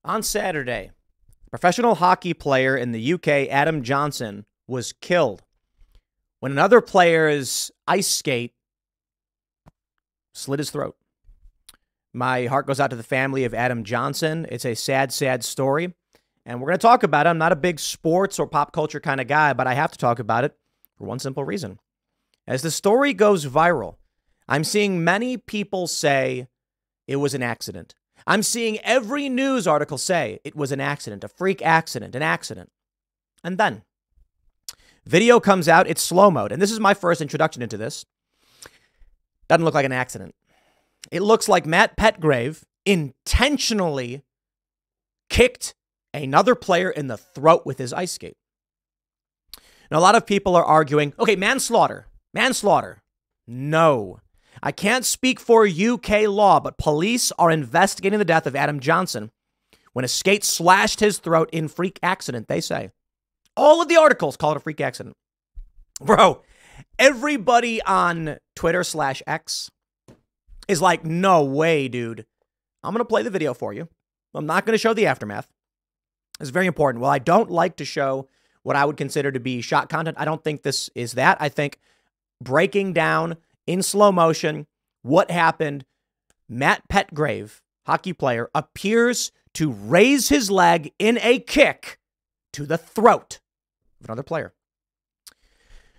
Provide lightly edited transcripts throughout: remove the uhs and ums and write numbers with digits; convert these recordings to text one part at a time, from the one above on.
On Saturday, professional hockey player in the UK, Adam Johnson, was killed when another player's ice skate slit his throat. My heart goes out to the family of Adam Johnson. It's a sad, sad story, and we're going to talk about it. I'm not a big sports or pop culture kind of guy, but I have to talk about it for one simple reason. As the story goes viral, I'm seeing many people say it was an accident. I'm seeing every news article say it was an accident, a freak accident, an accident. And then video comes out, it's slow mode. And this is my first introduction into this. Doesn't look like an accident. It looks like Matt Petgrave intentionally kicked another player in the throat with his ice skate. Now, a lot of people are arguing, okay, manslaughter. No. I can't speak for UK law, but police are investigating the death of Adam Johnson when a skate slashed his throat in freak accident, they say. All of the articles call it a freak accident. Bro, everybody on Twitter/X is like, no way, dude. I'm going to play the video for you. I'm not going to show the aftermath. It's very important. Well, I don't like to show what I would consider to be shot content. I don't think this is that. I think breaking down in slow motion what happened, Matt Petgrave, hockey player, appears to raise his leg in a kick to the throat of another player.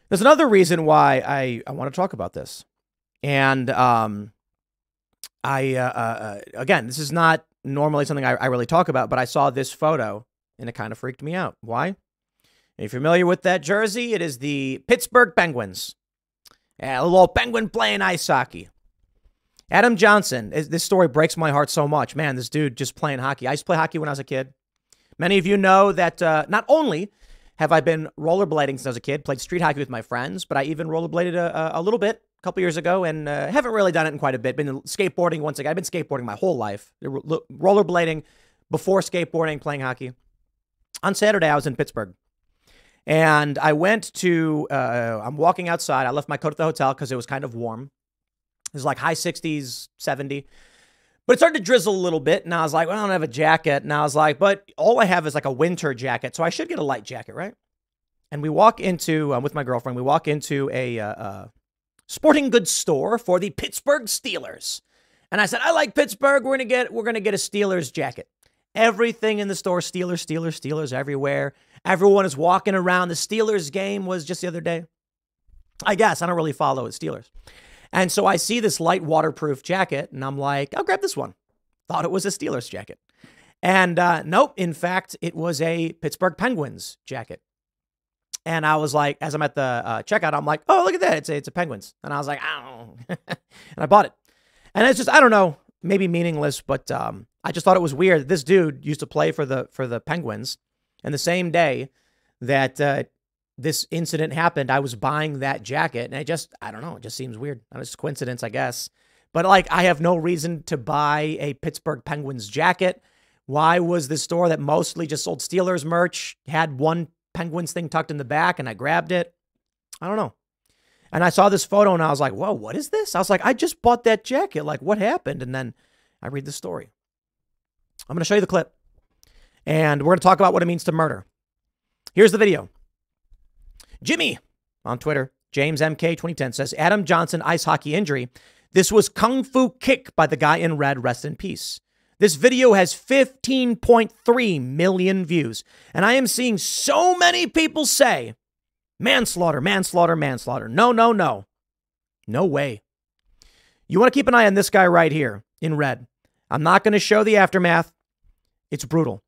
There's another reason why I want to talk about this. And again, this is not normally something I really talk about, but I saw this photo and it kind of freaked me out. Why? Are you familiar with that jersey? It is the Pittsburgh Penguins. Yeah, a little old Penguin playing ice hockey. Adam Johnson, this story breaks my heart so much. Man, this dude just playing hockey. I used to play hockey when I was a kid. Many of you know that not only have I been rollerblading since I was a kid, played street hockey with my friends, but I even rollerbladed a little bit a couple years ago and haven't really done it in quite a bit. Been skateboarding once again. I've been skateboarding my whole life. Rollerblading before skateboarding, playing hockey. On Saturday, I was in Pittsburgh. And I went to, I'm walking outside. I left my coat at the hotel because it was kind of warm. It was like high 60s, 70. But it started to drizzle a little bit. And I was like, well, I don't have a jacket. And I was like, but all I have is like a winter jacket. So I should get a light jacket, right? And we walk into, with my girlfriend, we walk into a sporting goods store for the Pittsburgh Steelers. And I said, I like Pittsburgh. We're going to get a Steelers jacket. Everything in the store, Steelers everywhere. Everyone is walking around. The Steelers game was just the other day. I guess I don't really follow it, Steelers. And so I see this light waterproof jacket and I'm like, I'll grab this one. Thought it was a Steelers jacket. And nope, in fact, it was a Pittsburgh Penguins jacket. And I was like, as I'm at the checkout, I'm like, oh, look at that. It's a Penguins. And I was like, oh, and I bought it. And it's just, I don't know, maybe meaningless, but I just thought it was weird. This dude used to play for the Penguins. And the same day that this incident happened, I was buying that jacket. And I don't know. It just seems weird. It's just coincidence, I guess. But like, I have no reason to buy a Pittsburgh Penguins jacket. Why was the store that mostly just sold Steelers merch had one Penguins thing tucked in the back and I grabbed it? I don't know. And I saw this photo and I was like, whoa, what is this? I was like, I just bought that jacket. Like, what happened? And then I read the story. I'm going to show you the clip. And we're going to talk about what it means to murder. Here's the video. Jimmy on Twitter, James MK 2010 says, Adam Johnson ice hockey injury. This was kung fu kick by the guy in red. Rest in peace. This video has 15.3 million views. And I am seeing so many people say, manslaughter. No. No way. You want to keep an eye on this guy right here in red. I'm not going to show the aftermath. It's brutal.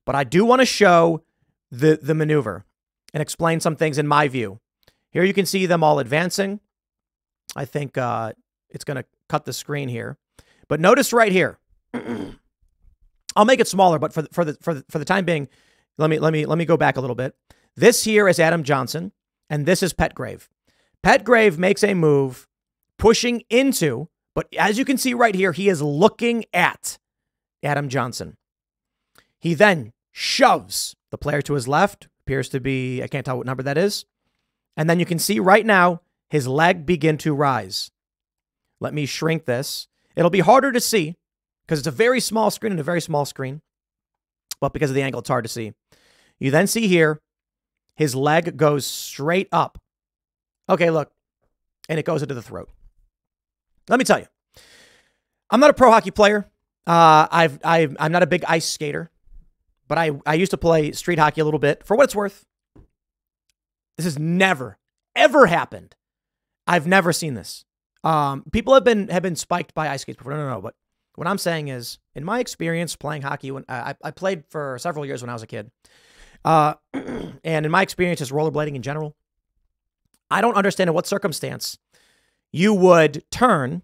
But I do want to show the maneuver and explain some things in my view. Here you can see them all advancing. I think it's going to cut the screen here. But notice right here. I'll make it smaller, but for the time being, let me go back a little bit. This here is Adam Johnson, and this is Petgrave. Petgrave makes a move, pushing into, but as you can see right here, he is looking at Adam Johnson. He then shoves the player to his left, appears to be, I can't tell what number that is. And then you can see right now, his leg begin to rise. Let me shrink this. It'll be harder to see because it's a very small screen and a very small screen. but because of the angle, it's hard to see. You then see here, his leg goes straight up. Okay, look, and it goes into the throat. Let me tell you, I'm not a pro hockey player. I'm not a big ice skater, but I used to play street hockey a little bit. For what it's worth, this has never, ever happened. I've never seen this. People have been spiked by ice skates before. No. But what I'm saying is, in my experience playing hockey, when I played for several years when I was a kid, and in my experience as rollerblading in general, I don't understand in what circumstance you would turn,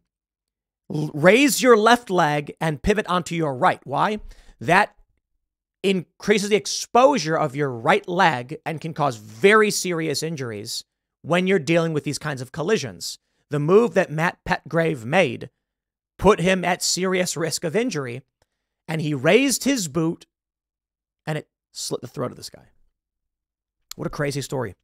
raise your left leg, and pivot onto your right. Why? That increases the exposure of your right leg and can cause very serious injuries when you're dealing with these kinds of collisions. The move that Matt Petgrave made put him at serious risk of injury, and he raised his boot, and it slit the throat of this guy. What a crazy story.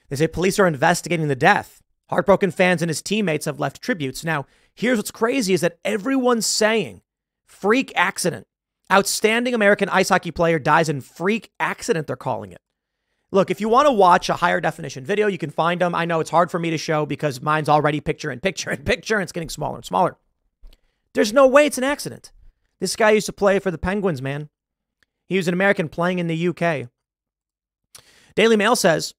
They say police are investigating the death. Heartbroken fans and his teammates have left tributes. Now, here's what's crazy is that everyone's saying freak accident. Outstanding American ice hockey player dies in freak accident, they're calling it. Look, if you want to watch a higher definition video, you can find them. I know it's hard for me to show because mine's already picture in picture in picture, and it's getting smaller and smaller. There's no way it's an accident. This guy used to play for the Penguins, man. He was an American playing in the UK. Daily Mail says,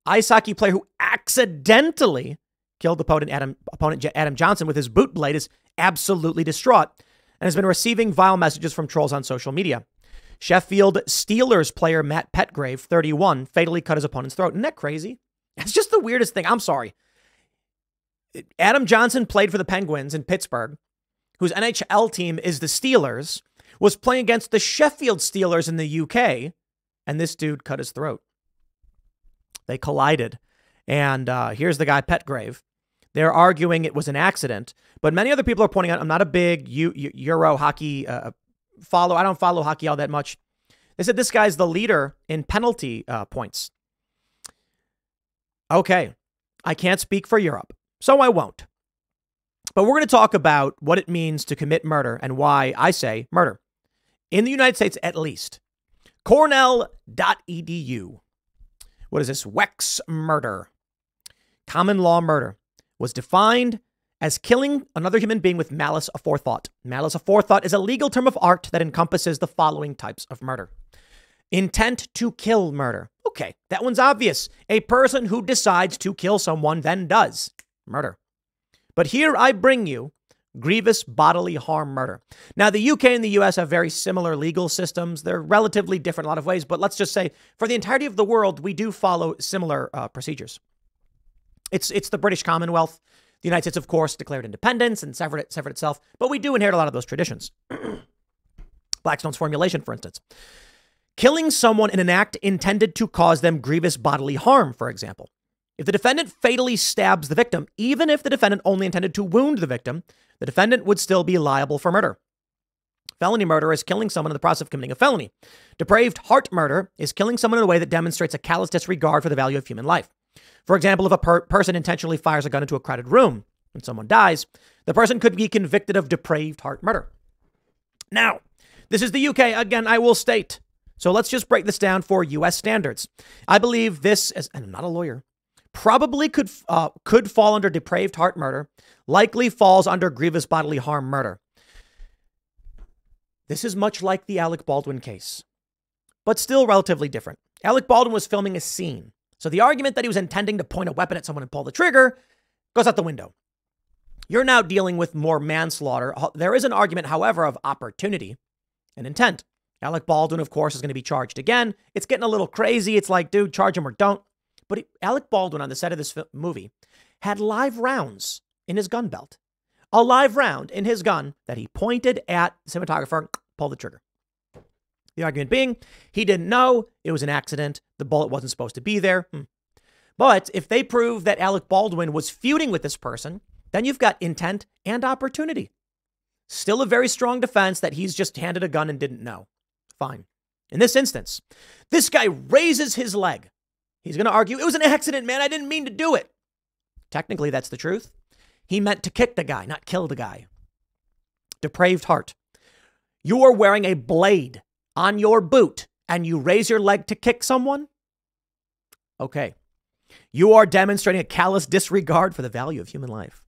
ice hockey player who accidentally killed opponent Adam Johnson with his boot blade is absolutely distraught and has been receiving vile messages from trolls on social media. Sheffield Steelers player Matt Petgrave, 31, fatally cut his opponent's throat. Isn't that crazy? It's just the weirdest thing. I'm sorry. Adam Johnson played for the Penguins in Pittsburgh, whose NHL team is the Steelers, was playing against the Sheffield Steelers in the UK, and this dude cut his throat. They collided. And here's the guy, Petgrave. They're arguing it was an accident, but many other people are pointing out, I'm not a big Euro hockey follow. I don't follow hockey all that much. They said this guy's the leader in penalty points. Okay, I can't speak for Europe, so I won't. But we're going to talk about what it means to commit murder and why I say murder. In the United States, at least. Cornell.edu. What is this? Wex murder. Common law murder was defined as killing another human being with malice aforethought. Malice aforethought is a legal term of art that encompasses the following types of murder. Intent to kill murder. Okay, that one's obvious. A person who decides to kill someone then does murder. But here I bring you grievous bodily harm murder. Now, the UK and the US have very similar legal systems. They're relatively different in a lot of ways, but let's just say for the entirety of the world, we do follow similar procedures. It's the British Commonwealth. The United States, of course, declared independence and severed itself, but we do inherit a lot of those traditions. Blackstone's formulation, for instance. Killing someone in an act intended to cause them grievous bodily harm, for example. If the defendant fatally stabs the victim, even if the defendant only intended to wound the victim, the defendant would still be liable for murder. Felony murder is killing someone in the process of committing a felony. Depraved heart murder is killing someone in a way that demonstrates a callous disregard for the value of human life. For example, if a person intentionally fires a gun into a crowded room and someone dies, the person could be convicted of depraved heart murder. Now, this is the UK. Again, I will state. So let's just break this down for US standards. I believe this, and I'm not a lawyer, probably could fall under depraved heart murder, likely falls under grievous bodily harm murder. This is much like the Alec Baldwin case, but still relatively different. Alec Baldwin was filming a scene. So the argument that he was intending to point a weapon at someone and pull the trigger goes out the window. You're now dealing with more manslaughter. There is an argument, however, of opportunity and intent. Alec Baldwin, of course, is going to be charged again. It's getting a little crazy. It's like, dude, charge him or don't. But Alec Baldwin on the set of this movie had live rounds in his gun belt. A live round in his gun that he pointed at the cinematographer, pull the trigger. The argument being, he didn't know it was an accident. The bullet wasn't supposed to be there. But if they prove that Alec Baldwin was feuding with this person, then you've got intent and opportunity. Still a very strong defense that he's just handed a gun and didn't know. Fine. In this instance, this guy raises his leg. He's going to argue, it was an accident, man. I didn't mean to do it. Technically, that's the truth. He meant to kick the guy, not kill the guy. Depraved heart. You are wearing a blade on your boot and you raise your leg to kick someone, okay, you are demonstrating a callous disregard for the value of human life.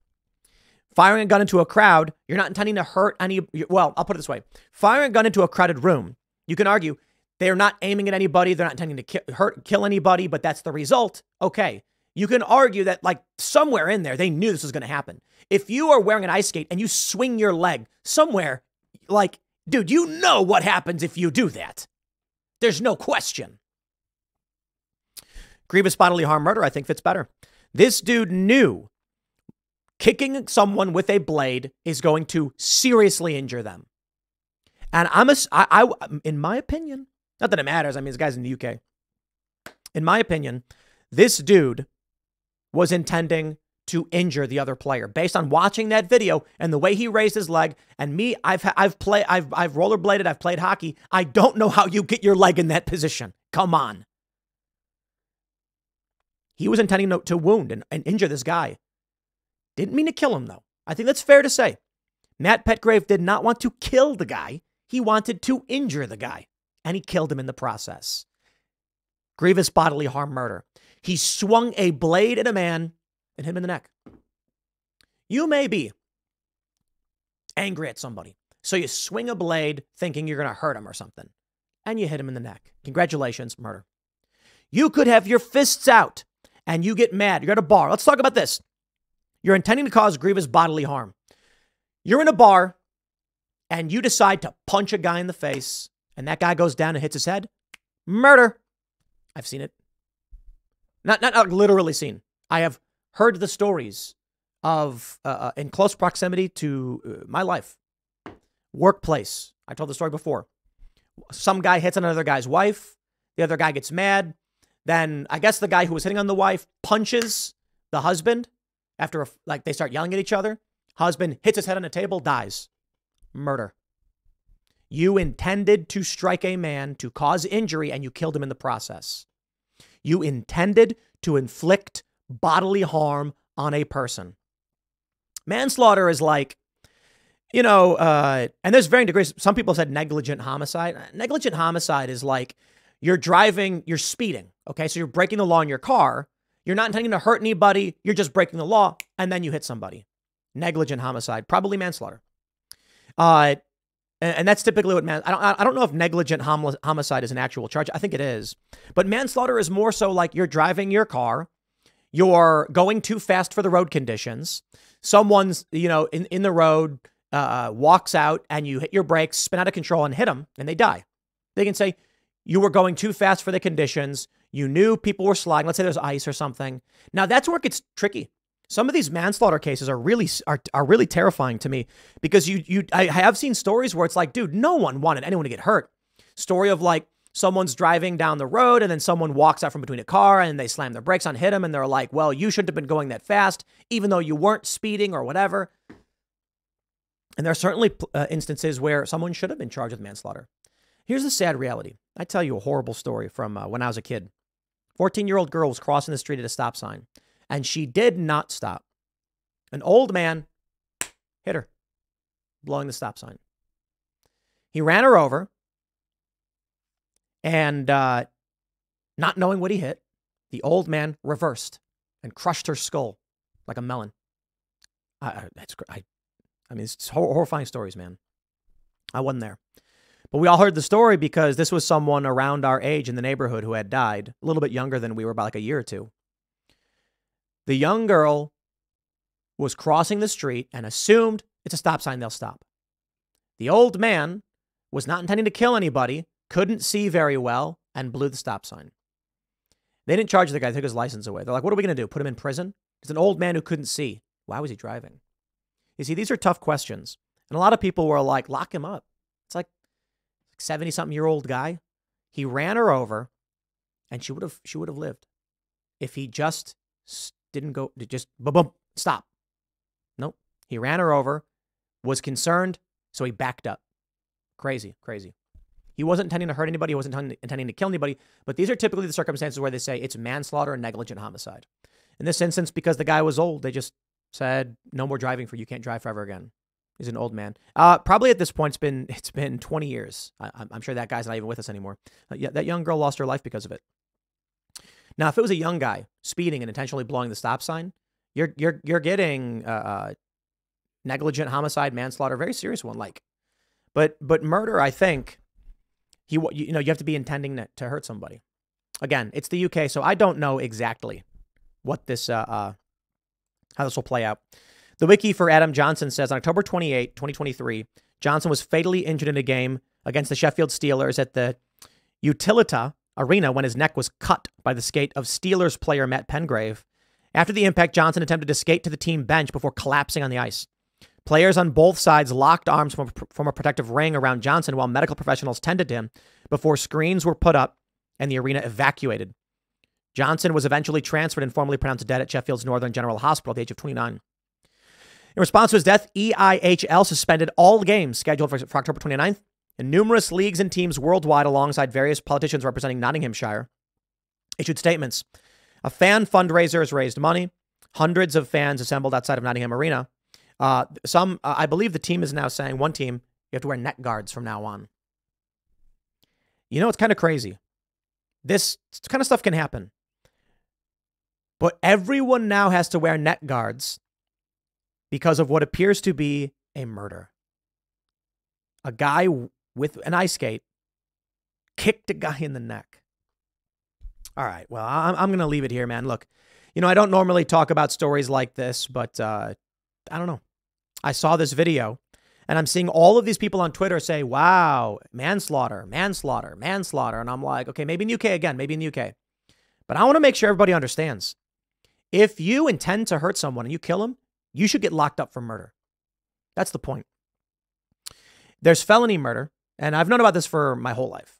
Firing a gun into a crowd, you're not intending to hurt any, well, I'll put it this way. Firing a gun into a crowded room, you can argue they're not aiming at anybody, they're not intending to kill anybody, but that's the result. Okay, you can argue that like somewhere in there, they knew this was going to happen. If you are wearing an ice skate and you swing your leg somewhere, like, dude, you know what happens if you do that. There's no question. Grievous bodily harm murder, I think, fits better. This dude knew kicking someone with a blade is going to seriously injure them. And in my opinion, not that it matters. I mean, this guy's in the UK. In my opinion, this dude was intending to injure the other player based on watching that video and the way he raised his leg. And me, I've rollerbladed, I've played hockey. I don't know how you get your leg in that position. Come on. He was intending to wound and injure this guy. Didn't mean to kill him, though. I think that's fair to say. Matt Petgrave did not want to kill the guy. He wanted to injure the guy, and he killed him in the process. Grievous bodily harm murder. He swung a blade at a man and hit him in the neck. You may be angry at somebody, so you swing a blade thinking you're going to hurt him or something, and you hit him in the neck. Congratulations, murder. You could have your fists out, and you get mad. You're at a bar. Let's talk about this. You're intending to cause grievous bodily harm. You're in a bar, and you decide to punch a guy in the face, and that guy goes down and hits his head. Murder. I've seen it. Not literally seen. I have heard the stories of, in close proximity to my life. Workplace. I told the story before. Some guy hits another guy's wife. The other guy gets mad. Then I guess the guy who was hitting on the wife punches the husband after they start yelling at each other. Husband hits his head on a table, dies. Murder. You intended to strike a man to cause injury and you killed him in the process. You intended to inflict bodily harm on a person. Manslaughter is like, and there's varying degrees. Some people said negligent homicide. Negligent homicide is like you're driving, you're speeding. Okay, so you're breaking the law in your car. You're not intending to hurt anybody. You're just breaking the law, and then you hit somebody. Negligent homicide, probably manslaughter. And that's typically what I don't know if negligent homicide is an actual charge. I think it is. But manslaughter is more so like you're driving your car. You're going too fast for the road conditions. Someone's, in the road, walks out and you hit your brakes, spin out of control and hit them and they die. They can say you were going too fast for the conditions. You knew people were sliding. Let's say there's ice or something. Now that's where it gets tricky. Some of these manslaughter cases are really terrifying to me because I have seen stories where it's like, dude, no one wanted anyone to get hurt. Story of like someone's driving down the road and then someone walks out from between a car and they slam their brakes on, hit them, and they're like, well, you shouldn't have been going that fast, even though you weren't speeding or whatever. And there are certainly instances where someone should have been charged with manslaughter. Here's the sad reality. I tell you a horrible story from when I was a kid. 14-year-old girl was crossing the street at a stop sign. And she did not stop. An old man hit her, blowing the stop sign. He ran her over, and not knowing what he hit, the old man reversed and crushed her skull like a melon. It's horrifying stories, man. I wasn't there. But we all heard the story because this was someone around our age in the neighborhood who had died, a little bit younger than we were, by like a year or two. The young girl was crossing the street and assumed it's a stop sign, they'll stop. The old man was not intending to kill anybody, couldn't see very well, and blew the stop sign. They didn't charge the guy, they took his license away. They're like, what are we going to do, put him in prison? It's an old man who couldn't see. Why was he driving? You see, these are tough questions. And a lot of people were like, lock him up. It's like 70-something-year-old guy. He ran her over, and she would have lived if he just didn't go, just boom, stop. Nope. He ran her over, was concerned, so he backed up. Crazy. He wasn't intending to hurt anybody. He wasn't intending to kill anybody. But these are typically the circumstances where they say it's manslaughter and negligent homicide. In this instance, because the guy was old, they just said, no more driving for you. You can't drive forever again. He's an old man. Probably at this point, it's been 20 years. I'm sure that guy's not even with us anymore. Yeah, that young girl lost her life because of it. Now, if it was a young guy speeding and intentionally blowing the stop sign, you're getting negligent homicide, manslaughter, very serious one. But murder, I think you have to be intending to hurt somebody. Again, it's the UK, so I don't know exactly what this how this will play out. The wiki for Adam Johnson says on October 28, 2023, Johnson was fatally injured in a game against the Sheffield Steelers at the Utilita Arena when his neck was cut by the skate of Steelers player Matt Petgrave. After the impact, Johnson attempted to skate to the team bench before collapsing on the ice. Players on both sides locked arms from a protective ring around Johnson while medical professionals tended to him before screens were put up and the arena evacuated. Johnson was eventually transferred and formally pronounced dead at Sheffield's Northern General Hospital at the age of 29. In response to his death, EIHL suspended all games scheduled for October 29th, and numerous leagues and teams worldwide, alongside various politicians representing Nottinghamshire, issued statements. A fan fundraiser has raised money. Hundreds of fans assembled outside of Nottingham Arena. I believe the team is now saying, one team, you have to wear neck guards from now on. You know, it's kind of crazy. This kind of stuff can happen. But everyone now has to wear neck guards because of what appears to be a murder. A guy with an ice skate kicked a guy in the neck. All right, well, I'm going to leave it here, man. Look, I don't normally talk about stories like this, but I don't know. I saw this video, and I'm seeing all of these people on Twitter say, wow, manslaughter, manslaughter, manslaughter. And I'm like, okay, maybe in the UK again, maybe in the UK. But I want to make sure everybody understands. If you intend to hurt someone and you kill him, you should get locked up for murder. That's the point. There's felony murder, and I've known about this for my whole life.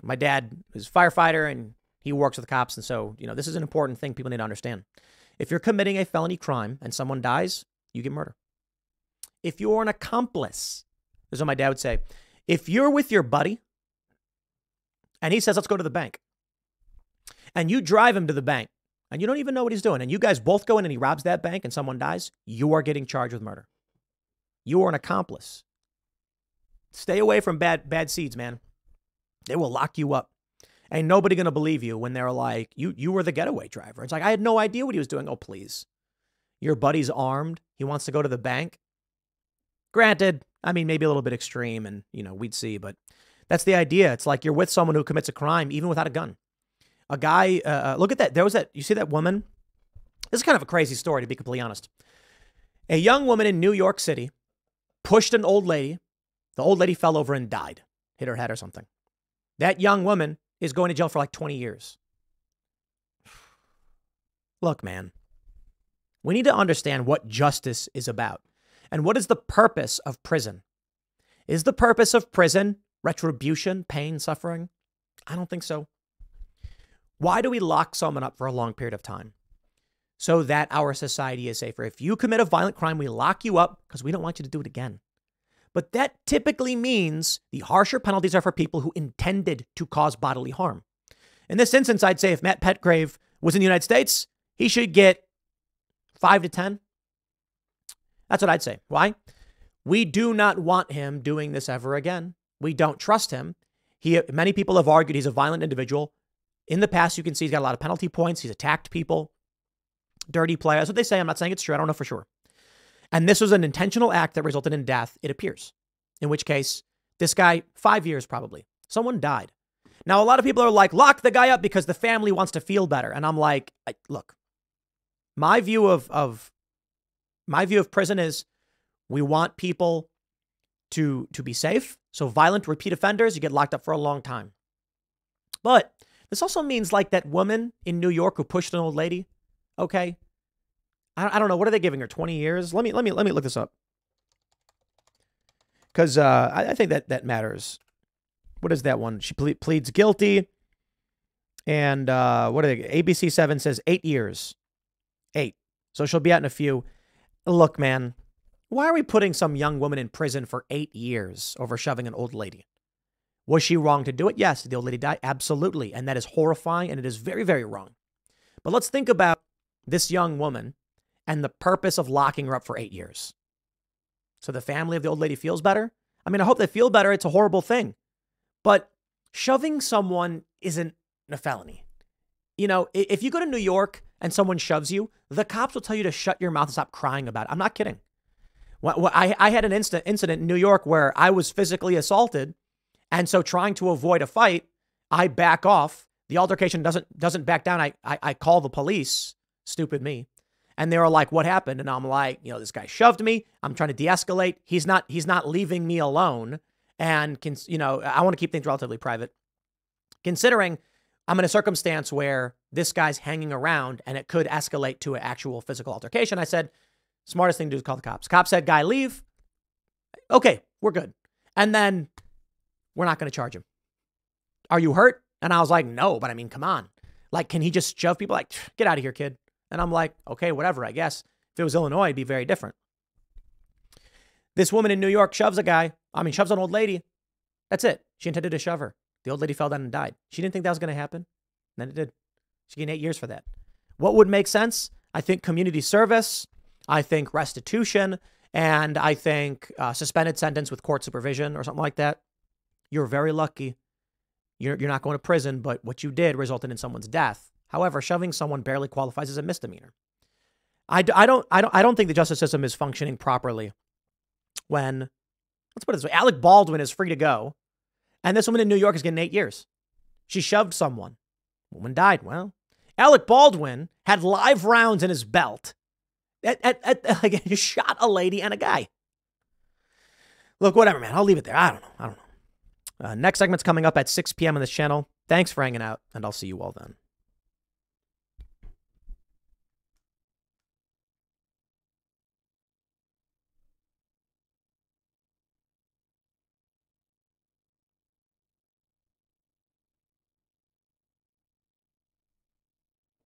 My dad is a firefighter, and he works with the cops, and so, this is an important thing people need to understand. If you're committing a felony crime and someone dies, you get murder. If you're an accomplice, this is what my dad would say. If you're with your buddy, and he says, let's go to the bank, and you drive him to the bank, and you don't even know what he's doing, and you guys both go in and he robs that bank and someone dies, you are getting charged with murder. You are an accomplice. Stay away from bad seeds, man. They will lock you up. Ain't nobody going to believe you when they're like, you were the getaway driver. It's like, I had no idea what he was doing. Oh, please. Your buddy's armed. He wants to go to the bank. Granted, I mean, maybe a little bit extreme and, we'd see, but that's the idea. It's like you're with someone who commits a crime, even without a gun. A guy, look at that. You see that woman? This is kind of a crazy story, to be completely honest. A young woman in New York City pushed an old lady. The old lady fell over and died, hit her head or something. That young woman is going to jail for like 20 years. Look, man, we need to understand what justice is about and what is the purpose of prison. Is the purpose of prison retribution, pain, suffering? I don't think so. Why do we lock someone up for a long period of time? So that our society is safer. If you commit a violent crime, we lock you up because we don't want you to do it again. But that typically means the harsher penalties are for people who intended to cause bodily harm. In this instance, I'd say if Matt Petgrave was in the United States, he should get 5 to 10. That's what I'd say. Why? We do not want him doing this ever again. We don't trust him. Many people have argued he's a violent individual. In the past, you can see he's got a lot of penalty points. He's attacked people. Dirty play. That's what they say. I'm not saying it's true. I don't know for sure. And this was an intentional act that resulted in death, it appears. In which case, this guy, 5 years probably. Someone died. Now, a lot of people are like, lock the guy up because the family wants to feel better. And I'm like, look, my view of prison is we want people to be safe. So violent repeat offenders, you get locked up for a long time. But this also means like that woman in New York who pushed an old lady. Okay. I don't know. What are they giving her? 20 years? Let me look this up. Because I think that matters. What is that one? She pleads guilty. And what are they? ABC 7 says 8 years. 8. So she'll be out in a few. Look, man, why are we putting some young woman in prison for 8 years over shoving an old lady? Was she wrong to do it? Yes. Did the old lady die? Absolutely. And that is horrifying. And it is very, very wrong. But let's think about this young woman and the purpose of locking her up for 8 years. So the family of the old lady feels better. I mean, I hope they feel better. It's a horrible thing. But shoving someone isn't a felony. You know, if you go to New York and someone shoves you, the cops will tell you to shut your mouth and stop crying about it. I'm not kidding. I had an incident in New York where I was physically assaulted. And so trying to avoid a fight, I back off. The altercation doesn't back down. I call the police. Stupid me. And they were like, what happened? And I'm like, this guy shoved me. I'm trying to de-escalate. He's not leaving me alone. And, I want to keep things relatively private. Considering I'm in a circumstance where this guy's hanging around and it could escalate to an actual physical altercation, I said, smartest thing to do is call the cops. Cops said, guy, leave. Okay, we're good. And then we're not going to charge him. Are you hurt? And I was like, no, but I mean, come on. Like, can he just shove people? Like, get out of here, kid. And I'm like, okay, whatever, I guess. If it was Illinois, it'd be very different. This woman in New York shoves an old lady. That's it. She intended to shove her. The old lady fell down and died. She didn't think that was going to happen. And then it did. She gained 8 years for that. What would make sense? I think community service. I think restitution. And I think suspended sentence with court supervision or something like that. You're very lucky. You're not going to prison, but what you did resulted in someone's death. However, shoving someone barely qualifies as a misdemeanor. I don't think the justice system is functioning properly when, let's put it this way, Alec Baldwin is free to go, and this woman in New York is getting 8 years. She shoved someone. Woman died. Well, Alec Baldwin had live rounds in his belt. He shot a lady and a guy. Look, whatever, man. I'll leave it there. I don't know. Next segment's coming up at 6 p.m. on this channel. Thanks for hanging out, and I'll see you all then.